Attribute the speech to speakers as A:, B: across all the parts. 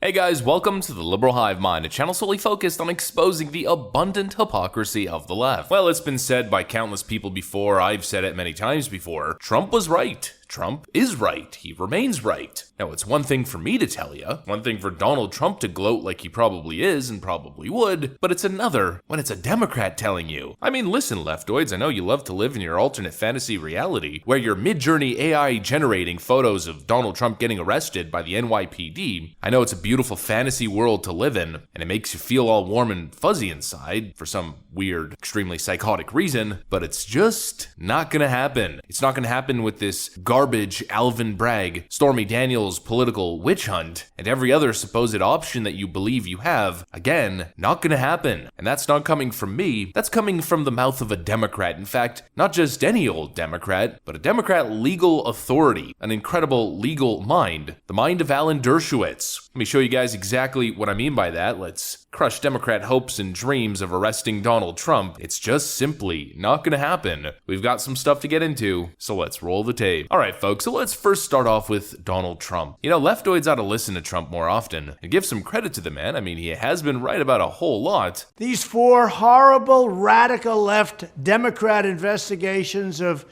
A: Hey guys, welcome to the Liberal Hive Mind, a channel solely focused on exposing the abundant hypocrisy of the left. Well, it's been said by countless people before, I've said it many times before, Trump was right. Trump is right. He remains right. Now, it's one thing for me to tell you, one thing for Donald Trump to gloat like he probably is and probably would, but it's another when it's a Democrat telling you. I mean, listen, leftoids, I know you love to live in your alternate fantasy reality where you're Midjourney AI generating photos of Donald Trump getting arrested by the NYPD. I know it's a beautiful fantasy world to live in, and it makes you feel all warm and fuzzy inside for some weird, extremely psychotic reason, but it's just not gonna happen. It's not gonna happen with this garbage Alvin Bragg, Stormy Daniels political witch hunt, and every other supposed option that you believe you have. Again, not gonna happen. And that's not coming from me, that's coming from the mouth of a Democrat. In fact, not just any old Democrat, but a Democrat legal authority, an incredible legal mind, the mind of Alan Dershowitz. Let me show you guys exactly what I mean by that. Let's crush Democrat hopes and dreams of arresting Donald Trump. It's just simply not gonna happen. We've got some stuff to get into, so let's roll the tape. Alright folks, so let's first start off with Donald Trump. You know, leftoids ought to listen to Trump more often and give some credit to the man. I mean, he has been right about a whole lot.
B: These four horrible, radical left Democrat investigations of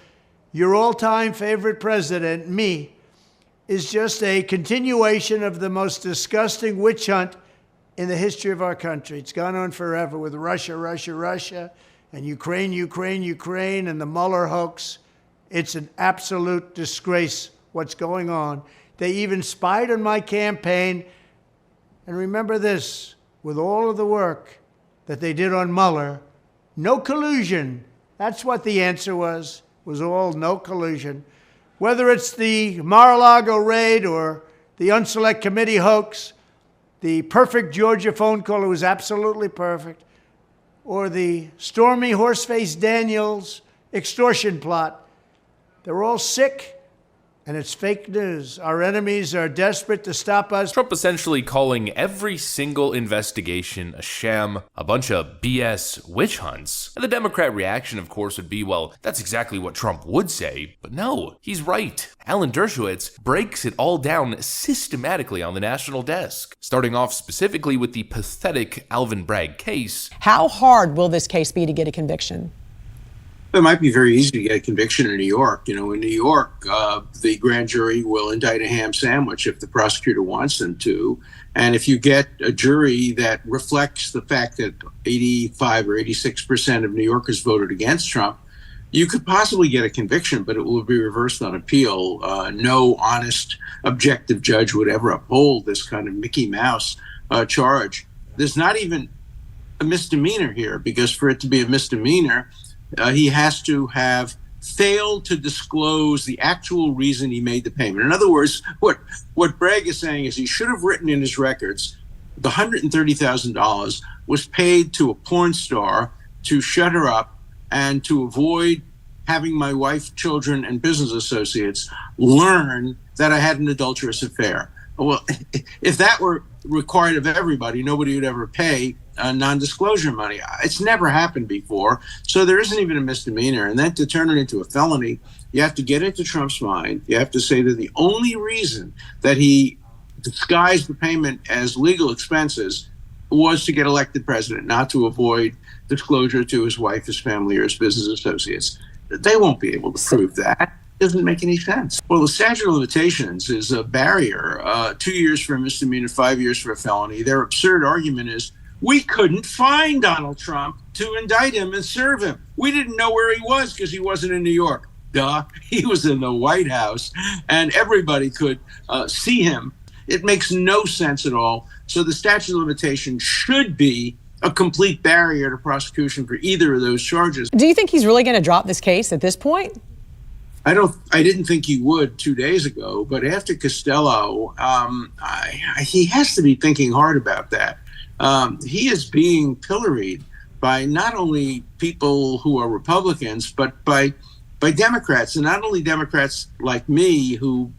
B: your all-time favorite president, me, is just a continuation of the most disgusting witch hunt in the history of our country. It's gone on forever with Russia, and Ukraine, and the Mueller hoax. It's an absolute disgrace what's going on. They even spied on my campaign. And remember this, with all of the work that they did on Mueller, no collusion. That's what the answer was all no collusion. Whether it's the Mar-a-Lago raid or the Unselect Committee hoax, the perfect Georgia phone call, it was absolutely perfect, or the Stormy Horseface Daniels extortion plot, they're all sick. And it's fake news. Our enemies are desperate to stop us.
A: Trump essentially calling every single investigation a sham, a bunch of BS witch hunts. And the Democrat reaction, of course, would be, well, that's exactly what Trump would say. But no, he's right. Alan Dershowitz breaks it all down systematically on the national desk, starting off specifically with the pathetic Alvin Bragg case.
C: How hard will this case be to get a conviction?
D: It might be very easy to get a conviction in New York. You know, in New York, the grand jury will indict a ham sandwich if the prosecutor wants them to. And if you get a jury that reflects the fact that 85 or 86% of New Yorkers voted against Trump, you could possibly get a conviction, but it will be reversed on appeal. No honest, objective judge would ever uphold this kind of Mickey Mouse charge. There's not even a misdemeanor here, because for it to be a misdemeanor, he has to have failed to disclose the actual reason he made the payment. In other words, what Bragg is saying is he should have written in his records the $130,000 was paid to a porn star to shut her up and to avoid having my wife, children, and business associates learn that I had an adulterous affair. Well, if that were required of everybody, nobody would ever pay non-disclosure money. It's never happened before, so there isn't even a misdemeanor. And then to turn it into a felony, you have to get into Trump's mind. You have to say that the only reason that he disguised the payment as legal expenses was to get elected president, not to avoid disclosure to his wife, his family, or his business associates. They won't be able to prove that. Doesn't make any sense. Well, the statute of limitations is a barrier. 2 years for a misdemeanor, 5 years for a felony. Their absurd argument is, we couldn't find Donald Trump to indict him and serve him. We didn't know where he was because he wasn't in New York. Duh, he was in the White House and everybody could see him. It makes no sense at all. So the statute of limitations should be a complete barrier to prosecution for either of those charges.
C: Do you think he's really going to drop this case at this point?
D: I didn't think he would 2 days ago, but after Costello, he has to be thinking hard about that. He is being pilloried by not only people who are Republicans, but by Democrats, and not only Democrats like me who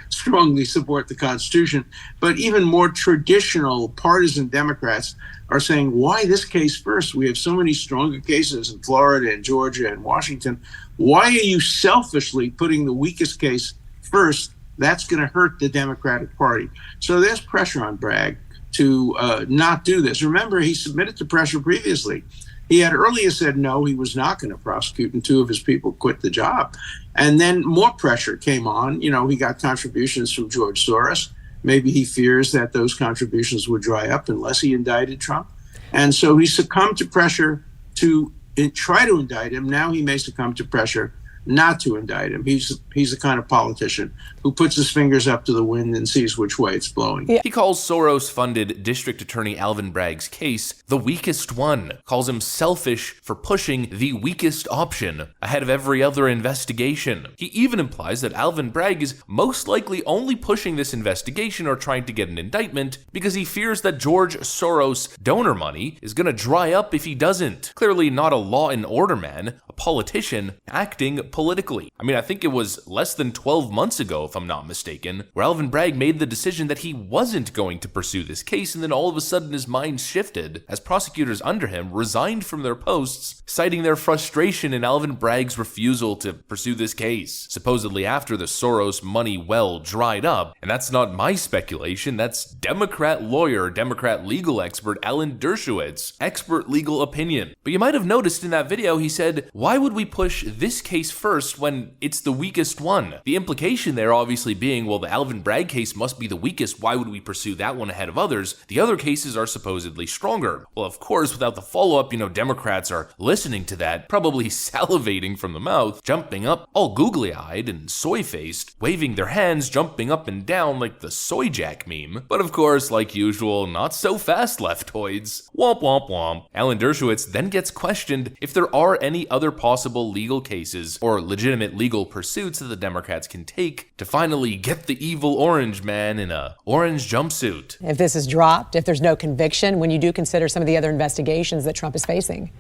D: strongly support the Constitution, but even more traditional partisan Democrats are saying, why this case first? We have so many stronger cases in Florida and Georgia and Washington. Why are you selfishly putting the weakest case first that's going to hurt the Democratic Party. So there's pressure on Bragg to not do this. Remember, he submitted to pressure previously. He had earlier said no, he was not going to prosecute, and 2 of his people quit the job. And then more pressure came on. You know, he got contributions from George Soros. Maybe he fears that those contributions would dry up unless he indicted Trump. And so he succumbed to pressure to try to indict him. Now he may succumb to pressure not to indict him. He's the kind of politician who puts his fingers up to the wind and sees which way it's blowing.
C: Yeah.
A: He calls Soros-funded District Attorney Alvin Bragg's case the weakest one, calls him selfish for pushing the weakest option ahead of every other investigation. He even implies that Alvin Bragg is most likely only pushing this investigation or trying to get an indictment because he fears that George Soros' donor money is going to dry up if he doesn't. Clearly not a law and order man, a politician acting politically. I mean, I think it was less than 12 months ago, if I'm not mistaken, where Alvin Bragg made the decision that he wasn't going to pursue this case, and then all of a sudden his mind shifted as prosecutors under him resigned from their posts, citing their frustration in Alvin Bragg's refusal to pursue this case, supposedly after the Soros money well dried up. And that's not my speculation, that's Democrat lawyer, Democrat legal expert Alan Dershowitz, expert legal opinion. But you might have noticed in that video he said, why would we push this case first when it's the weakest one? The implication there obviously being, well, the Alvin Bragg case must be the weakest, why would we pursue that one ahead of others? The other cases are supposedly stronger. Well, of course, without the follow-up, Democrats are listening to that, probably salivating from the mouth, jumping up, all googly-eyed and soy-faced, waving their hands, jumping up and down like the Soy Jack meme. But of course, like usual, not so fast, leftoids. Womp womp womp. Alan Dershowitz then gets questioned if there are any other possible legal cases or legitimate legal pursuits that the Democrats can take to finally get the evil orange man in a orange jumpsuit.
C: If this is dropped, if there's no conviction, when you do consider some of the other investigations that Trump is facing?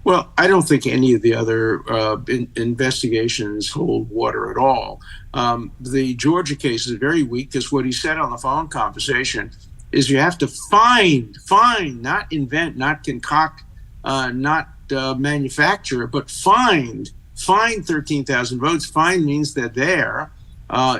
D: Well, I don't think any of the other investigations hold water at all. The Georgia case is very weak because what he said on the phone conversation is you have to find, not invent, not concoct, not manufacture, but find 13,000 votes. Find means they're there.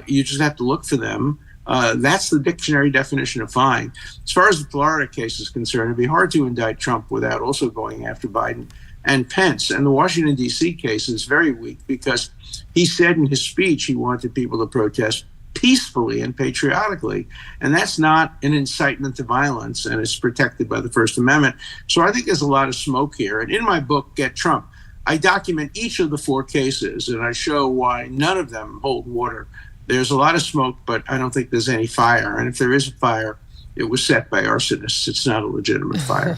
D: You just have to look for them. That's the dictionary definition of find. As far as the Florida case is concerned, it'd be hard to indict Trump without also going after Biden and Pence. And the Washington, D.C. case is very weak because he said in his speech he wanted people to protest peacefully and patriotically. And that's not an incitement to violence, and it's protected by the First Amendment. So I think there's a lot of smoke here. And in my book, Get Trump, I document each of the 4 cases, and I show why none of them hold water. There's a lot of smoke, but I don't think there's any fire. And if there is a fire, it was set by arsonists. It's not a legitimate fire.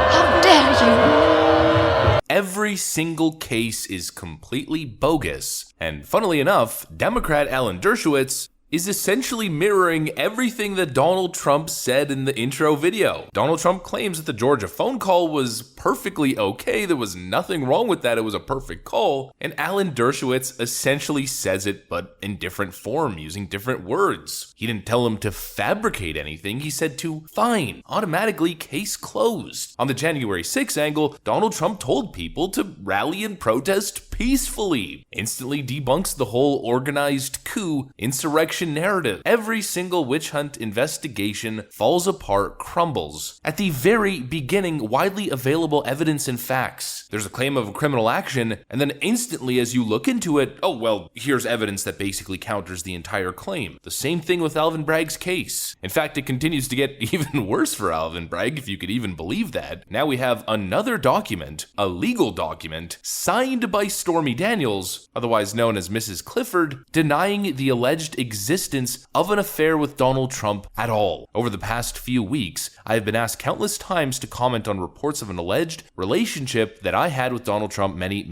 E: How dare you!
A: Every single case is completely bogus. And funnily enough, Democrat Alan Dershowitz is essentially mirroring everything that Donald Trump said in the intro video. Donald Trump claims that the Georgia phone call was perfectly okay. There was nothing wrong with that. It was a perfect call. And Alan Dershowitz essentially says it, but in different form, using different words. He didn't tell him to fabricate anything. He said to fine. Automatically, case closed. On the January 6th angle, Donald Trump told people to rally and protest peacefully. Instantly debunks the whole organized coup insurrection narrative. Every single witch hunt investigation falls apart, crumbles at the very beginning. Widely available evidence and facts. There's a claim of a criminal action, and then instantly as you look into it, oh well, here's evidence that basically counters the entire claim. The same thing with Alvin Bragg's case. In fact, it continues to get even worse for Alvin Bragg, if you could even believe that. Now we have another document, a legal document, signed by Stormy Daniels, otherwise known as Mrs. Clifford, denying the alleged existence of an affair with Donald Trump at all. Over the past few weeks, I have been asked countless times to comment on reports of an alleged relationship that I had with Donald Trump many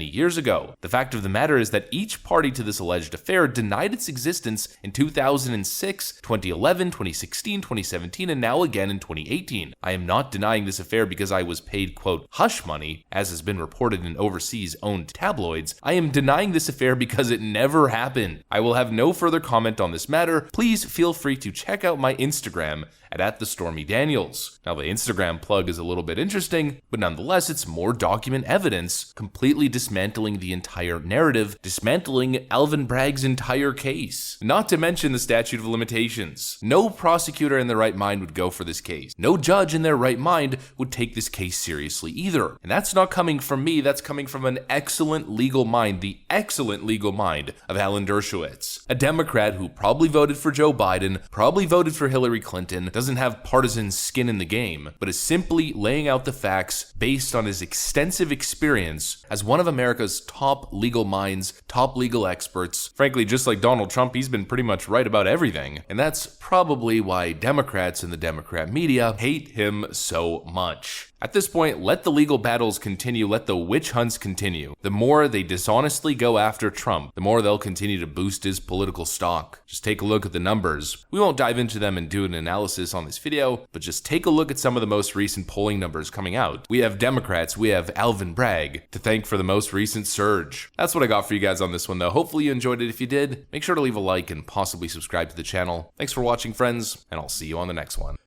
A: years ago. The fact of the matter is that each party to this alleged affair denied its existence in 2006, 2011, 2016, 2017, and now again in 2018. I am not denying this affair because I was paid, quote, hush money, as has been reported in overseas owned tabloids. I am denying this affair because it never happened. I will have no further comment comment on this matter, please feel free to check out my Instagram at @TheStormyDaniels. Now, the Instagram plug is a little bit interesting, but nonetheless, it's more document evidence, completely dismantling the entire narrative, dismantling Alvin Bragg's entire case. Not to mention the statute of limitations. No prosecutor in their right mind would go for this case. No judge in their right mind would take this case seriously either. And that's not coming from me, that's coming from an excellent legal mind, the excellent legal mind of Alan Dershowitz, a Democrat who probably voted for Joe Biden, probably voted for Hillary Clinton, doesn't have partisan skin in the game, but is simply laying out the facts based on his extensive experience as one of America's top legal minds, top legal experts. Frankly, just like Donald Trump, he's been pretty much right about everything. And that's probably why Democrats and the Democrat media hate him so much. At this point, let the legal battles continue, let the witch hunts continue. The more they dishonestly go after Trump, the more they'll continue to boost his political stock. Just take a look at the numbers. We won't dive into them and do an analysis on this video, but just take a look at some of the most recent polling numbers coming out. We have Democrats, we have Alvin Bragg to thank for the most recent surge. That's what I got for you guys on this one though. Hopefully you enjoyed it. If you did, make sure to leave a like and possibly subscribe to the channel. Thanks for watching, friends, and I'll see you on the next one.